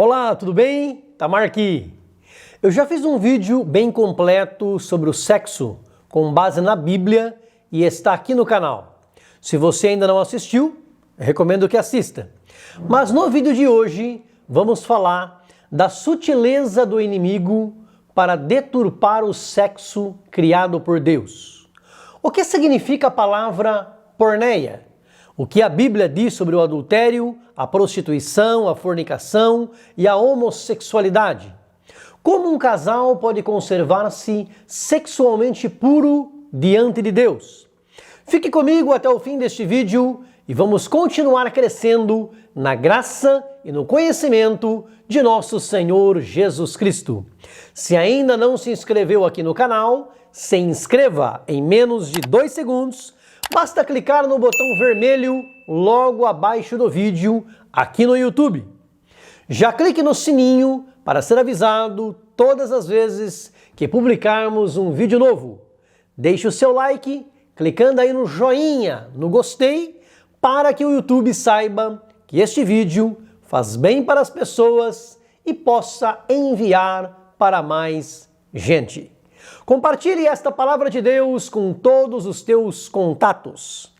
Olá, tudo bem? Tamar aqui. Eu já fiz um vídeo bem completo sobre o sexo com base na Bíblia e está aqui no canal. Se você ainda não assistiu, recomendo que assista. Mas no vídeo de hoje vamos falar da sutileza do inimigo para deturpar o sexo criado por Deus. O que significa a palavra porneia? O que a Bíblia diz sobre o adultério, a prostituição, a fornicação e a homossexualidade? Como um casal pode conservar-se sexualmente puro diante de Deus? Fique comigo até o fim deste vídeo e vamos continuar crescendo na graça e no conhecimento de nosso Senhor Jesus Cristo. Se ainda não se inscreveu aqui no canal, se inscreva em menos de 2 segundos. Basta clicar no botão vermelho logo abaixo do vídeo aqui no YouTube. Já clique no sininho para ser avisado todas as vezes que publicarmos um vídeo novo. Deixe o seu like, clicando aí no joinha, no gostei, para que o YouTube saiba que este vídeo faz bem para as pessoas e possa enviar para mais gente. Compartilhe esta palavra de Deus com todos os teus contatos.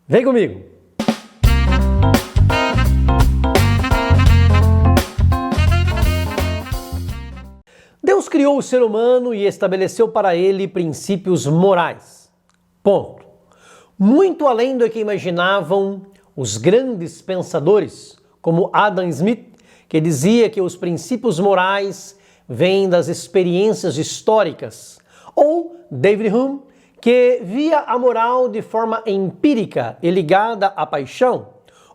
Vem comigo! Deus criou o ser humano e estabeleceu para ele princípios morais. Ponto. Muito além do que imaginavam os grandes pensadores, como Adam Smith, que dizia que os princípios morais vêm das experiências históricas, ou David Hume, que via a moral de forma empírica e ligada à paixão,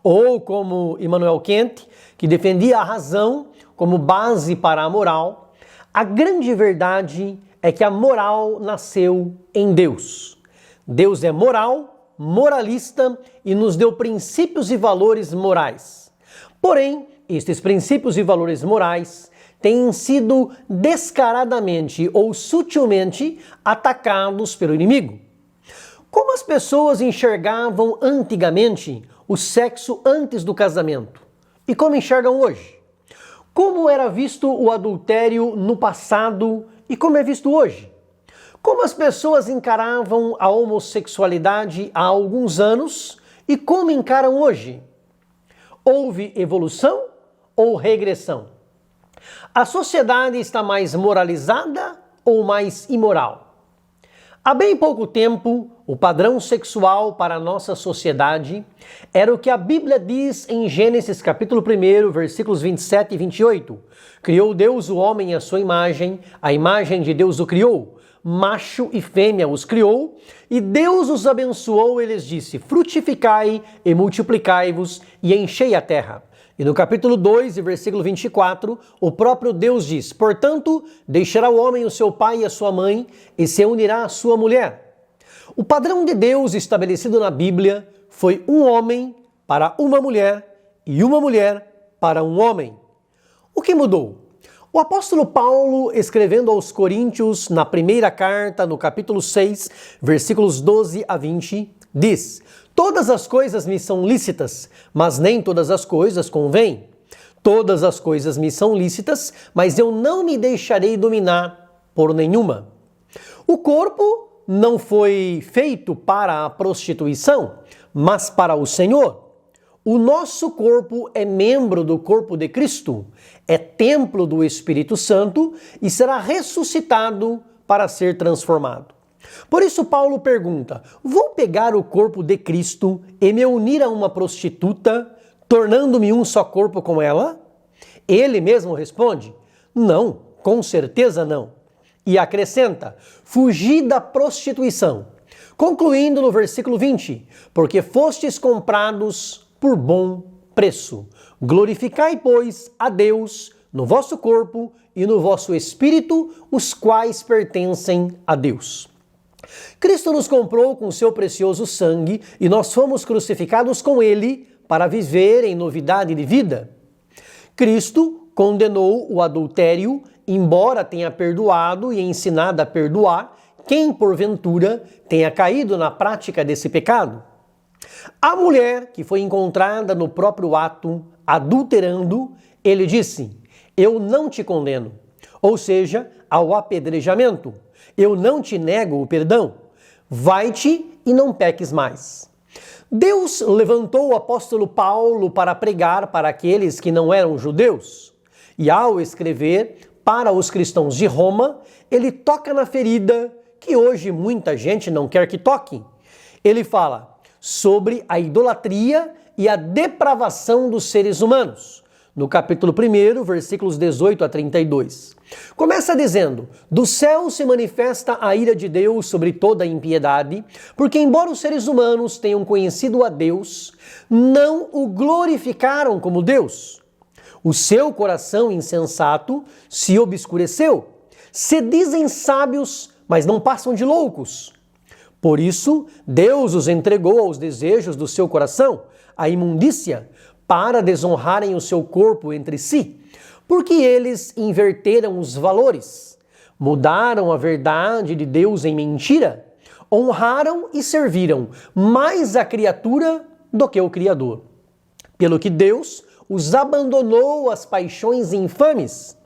ou como Immanuel Kant, que defendia a razão como base para a moral. A grande verdade é que a moral nasceu em Deus. Deus é moral, moralista e nos deu princípios e valores morais. Porém, estes princípios e valores morais têm sido descaradamente ou sutilmente atacados pelo inimigo. Como as pessoas enxergavam antigamente o sexo antes do casamento? E como enxergam hoje? Como era visto o adultério no passado e como é visto hoje? Como as pessoas encaravam a homossexualidade há alguns anos e como encaram hoje? Houve evolução ou regressão? A sociedade está mais moralizada ou mais imoral? Há bem pouco tempo, o padrão sexual para a nossa sociedade era o que a Bíblia diz em Gênesis capítulo 1, versículos 27 e 28. Criou Deus o homem à sua imagem, a imagem de Deus o criou, macho e fêmea os criou, e Deus os abençoou e lhes disse: frutificai e multiplicai-vos e enchei a terra. E no capítulo 2, versículo 24, o próprio Deus diz: portanto, deixará o homem o seu pai e a sua mãe, e se unirá à sua mulher. O padrão de Deus estabelecido na Bíblia foi um homem para uma mulher e uma mulher para um homem. O que mudou? O apóstolo Paulo, escrevendo aos Coríntios, na primeira carta, no capítulo 6, versículos 12 a 20, diz: todas as coisas me são lícitas, mas nem todas as coisas convêm. Todas as coisas me são lícitas, mas eu não me deixarei dominar por nenhuma. O corpo não foi feito para a prostituição, mas para o Senhor. O nosso corpo é membro do corpo de Cristo, é templo do Espírito Santo e será ressuscitado para ser transformado. Por isso Paulo pergunta: vou pegar o corpo de Cristo e me unir a uma prostituta, tornando-me um só corpo com ela? Ele mesmo responde: não, com certeza não. E acrescenta: fugi da prostituição. Concluindo no versículo 20: porque fostes comprados por bom preço. Glorificai, pois, a Deus no vosso corpo e no vosso espírito, os quais pertencem a Deus. Cristo nos comprou com seu precioso sangue e nós fomos crucificados com ele para viver em novidade de vida. Cristo condenou o adultério, embora tenha perdoado e ensinado a perdoar quem porventura tenha caído na prática desse pecado. A mulher que foi encontrada no próprio ato, adulterando, ele disse: eu não te condeno, ou seja, ao apedrejamento. Eu não te nego o perdão. Vai-te e não peques mais. Deus levantou o apóstolo Paulo para pregar para aqueles que não eram judeus. E ao escrever para os cristãos de Roma, ele toca na ferida que hoje muita gente não quer que toque. Ele fala sobre a idolatria e a depravação dos seres humanos. No capítulo 1, versículos 18 a 32. Começa dizendo: do céu se manifesta a ira de Deus sobre toda a impiedade, porque embora os seres humanos tenham conhecido a Deus, não o glorificaram como Deus. O seu coração insensato se obscureceu. Se dizem sábios, mas não passam de loucos. Por isso, Deus os entregou aos desejos do seu coração, à imundícia, para desonrarem o seu corpo entre si, porque eles inverteram os valores, mudaram a verdade de Deus em mentira, honraram e serviram mais a criatura do que o Criador. Pelo que Deus os abandonou às paixões infames.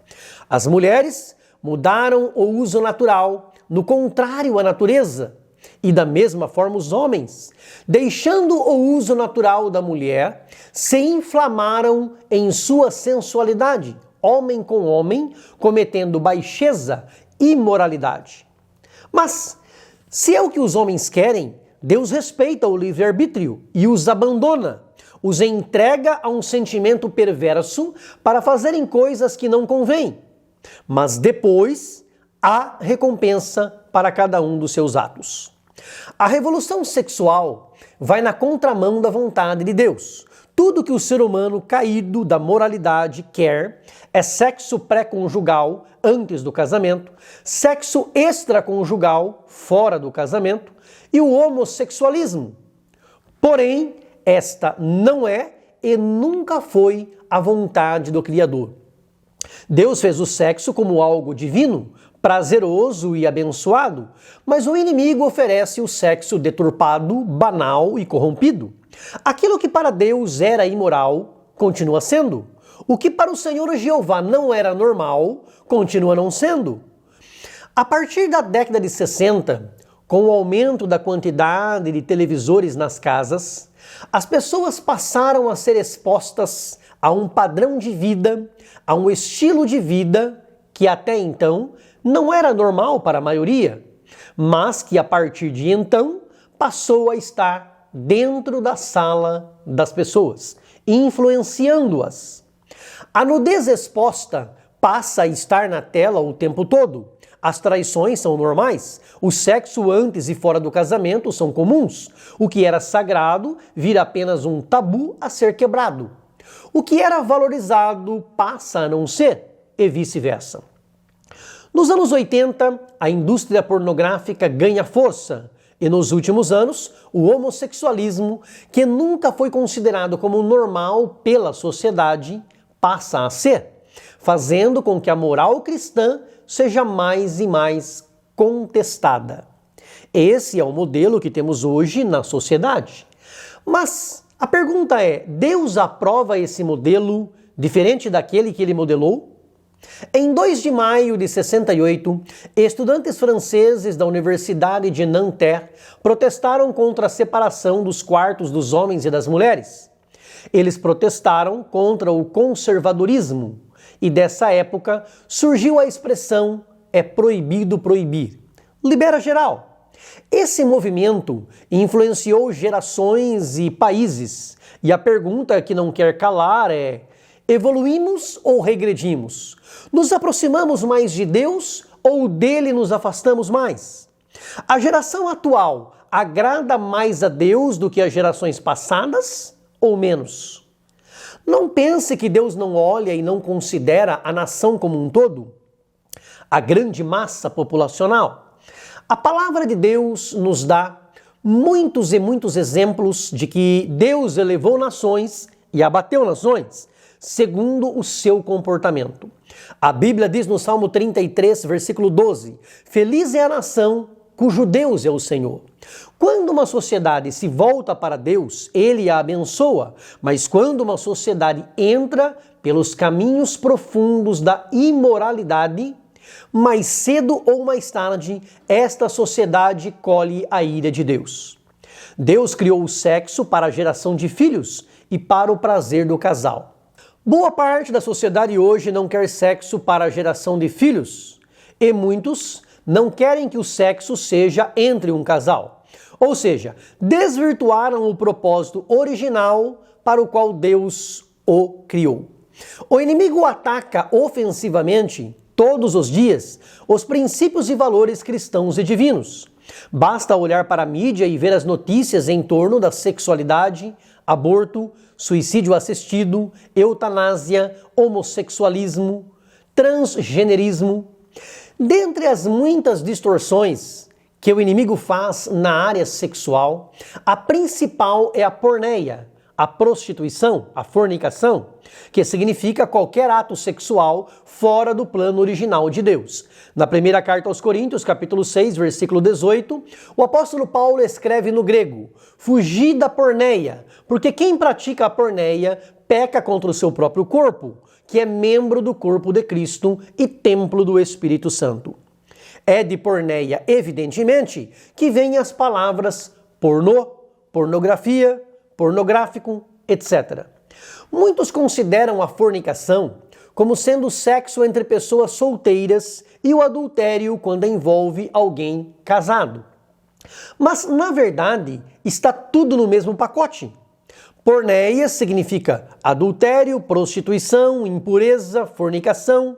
As mulheres mudaram o uso natural, no contrário à natureza, e da mesma forma os homens, deixando o uso natural da mulher, se inflamaram em sua sensualidade, homem com homem, cometendo baixeza e imoralidade. Mas, se é o que os homens querem, Deus respeita o livre-arbítrio e os abandona, os entrega a um sentimento perverso para fazerem coisas que não convêm. Mas depois, há recompensa para cada um dos seus atos. A revolução sexual vai na contramão da vontade de Deus. Tudo que o ser humano caído da moralidade quer é sexo pré-conjugal antes do casamento, sexo extraconjugal fora do casamento e o homossexualismo. Porém, esta não é e nunca foi a vontade do Criador. Deus fez o sexo como algo divino, prazeroso e abençoado, mas o inimigo oferece o sexo deturpado, banal e corrompido. Aquilo que para Deus era imoral, continua sendo. O que para o Senhor Jeová não era normal, continua não sendo. A partir da década de 60, com o aumento da quantidade de televisores nas casas, as pessoas passaram a ser expostas a um padrão de vida, a um estilo de vida que até então não era normal para a maioria, mas que a partir de então passou a estar dentro da sala das pessoas, influenciando-as. A nudez exposta passa a estar na tela o tempo todo. As traições são normais, o sexo antes e fora do casamento são comuns. O que era sagrado vira apenas um tabu a ser quebrado. O que era valorizado passa a não ser, e vice-versa. Nos anos 80, a indústria pornográfica ganha força e nos últimos anos, o homossexualismo, que nunca foi considerado como normal pela sociedade, passa a ser, fazendo com que a moral cristã seja mais e mais contestada. Esse é o modelo que temos hoje na sociedade. Mas a pergunta é: Deus aprova esse modelo diferente daquele que ele modelou? Em 2 de maio de 68, estudantes franceses da Universidade de Nanterre protestaram contra a separação dos quartos dos homens e das mulheres. Eles protestaram contra o conservadorismo e dessa época surgiu a expressão "é proibido proibir", libera geral. Esse movimento influenciou gerações e países e a pergunta que não quer calar é: evoluímos ou regredimos? Nos aproximamos mais de Deus ou dele nos afastamos mais? A geração atual agrada mais a Deus do que as gerações passadas ou menos? Não pense que Deus não olha e não considera a nação como um todo, a grande massa populacional. A palavra de Deus nos dá muitos e muitos exemplos de que Deus elevou nações e abateu nações, segundo o seu comportamento. A Bíblia diz no Salmo 33, versículo 12: "Feliz é a nação cujo Deus é o Senhor." Quando uma sociedade se volta para Deus, Ele a abençoa, mas quando uma sociedade entra pelos caminhos profundos da imoralidade, mais cedo ou mais tarde, esta sociedade colhe a ira de Deus. Deus criou o sexo para a geração de filhos e para o prazer do casal. Boa parte da sociedade hoje não quer sexo para a geração de filhos, e muitos não querem que o sexo seja entre um casal. Ou seja, desvirtuaram o propósito original para o qual Deus o criou. O inimigo ataca ofensivamente, todos os dias, os princípios e valores cristãos e divinos. Basta olhar para a mídia e ver as notícias em torno da sexualidade, aborto, suicídio assistido, eutanásia, homossexualismo, transgenerismo. Dentre as muitas distorções que o inimigo faz na área sexual, a principal é a porneia, a prostituição, a fornicação, que significa qualquer ato sexual fora do plano original de Deus. Na primeira carta aos Coríntios, capítulo 6, versículo 18, o apóstolo Paulo escreve no grego: "Fugi da porneia, porque quem pratica a porneia peca contra o seu próprio corpo, que é membro do corpo de Cristo e templo do Espírito Santo." É de porneia, evidentemente, que vêm as palavras pornô, pornografia, pornográfico, etc. Muitos consideram a fornicação como sendo o sexo entre pessoas solteiras e o adultério quando envolve alguém casado. Mas, na verdade, está tudo no mesmo pacote. Porneia significa adultério, prostituição, impureza, fornicação.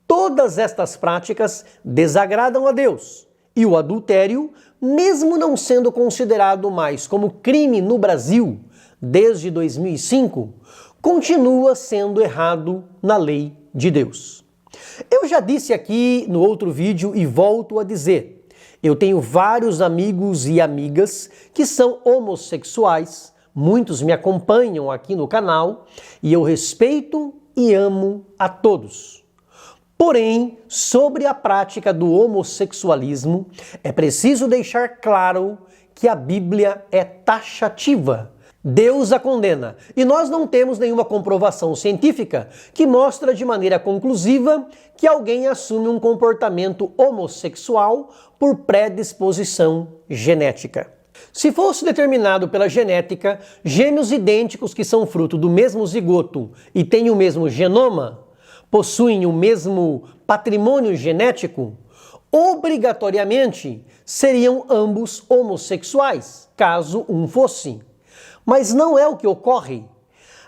Todas estas práticas desagradam a Deus. E o adultério, mesmo não sendo considerado mais como crime no Brasil desde 2005, continua sendo errado na lei de Deus. Eu já disse aqui no outro vídeo e volto a dizer, eu tenho vários amigos e amigas que são homossexuais, muitos me acompanham aqui no canal e eu respeito e amo a todos. Porém, sobre a prática do homossexualismo, é preciso deixar claro que a Bíblia é taxativa. Deus a condena, e nós não temos nenhuma comprovação científica que mostra de maneira conclusiva que alguém assume um comportamento homossexual por predisposição genética. Se fosse determinado pela genética, gêmeos idênticos que são fruto do mesmo zigoto e têm o mesmo genoma, possuem o mesmo patrimônio genético, obrigatoriamente seriam ambos homossexuais, caso um fosse. Mas não é o que ocorre.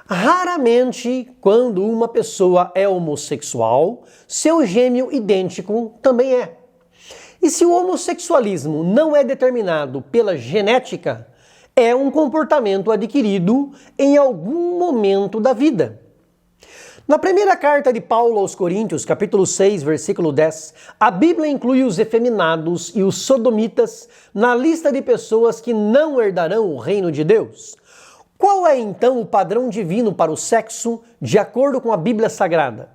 Raramente, quando uma pessoa é homossexual, seu gêmeo idêntico também é. E se o homossexualismo não é determinado pela genética, é um comportamento adquirido em algum momento da vida. Na primeira carta de Paulo aos Coríntios, capítulo 6, versículo 10, a Bíblia inclui os efeminados e os sodomitas na lista de pessoas que não herdarão o reino de Deus. Qual é então o padrão divino para o sexo de acordo com a Bíblia Sagrada?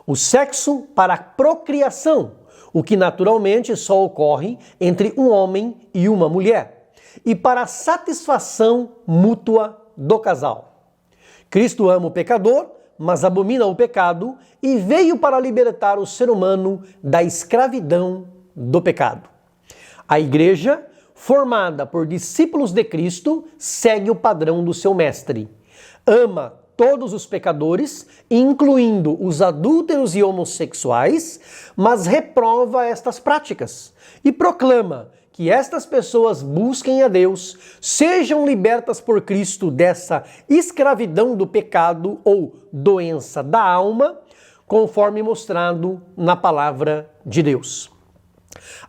O sexo para a procriação, o que naturalmente só ocorre entre um homem e uma mulher, e para a satisfação mútua do casal. Cristo ama o pecador, mas abomina o pecado e veio para libertar o ser humano da escravidão do pecado. A igreja, formada por discípulos de Cristo, segue o padrão do seu mestre. Ama todos os pecadores, incluindo os adúlteros e homossexuais, mas reprova estas práticas e proclama que estas pessoas busquem a Deus, sejam libertas por Cristo dessa escravidão do pecado ou doença da alma, conforme mostrado na palavra de Deus.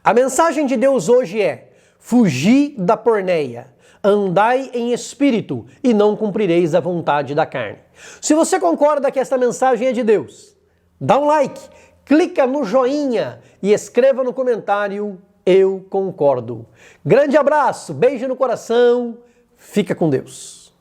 A mensagem de Deus hoje é: fugi da porneia, andai em espírito e não cumprireis a vontade da carne. Se você concorda que esta mensagem é de Deus, dá um like, clica no joinha e escreva no comentário: eu concordo. Grande abraço, beijo no coração, fica com Deus.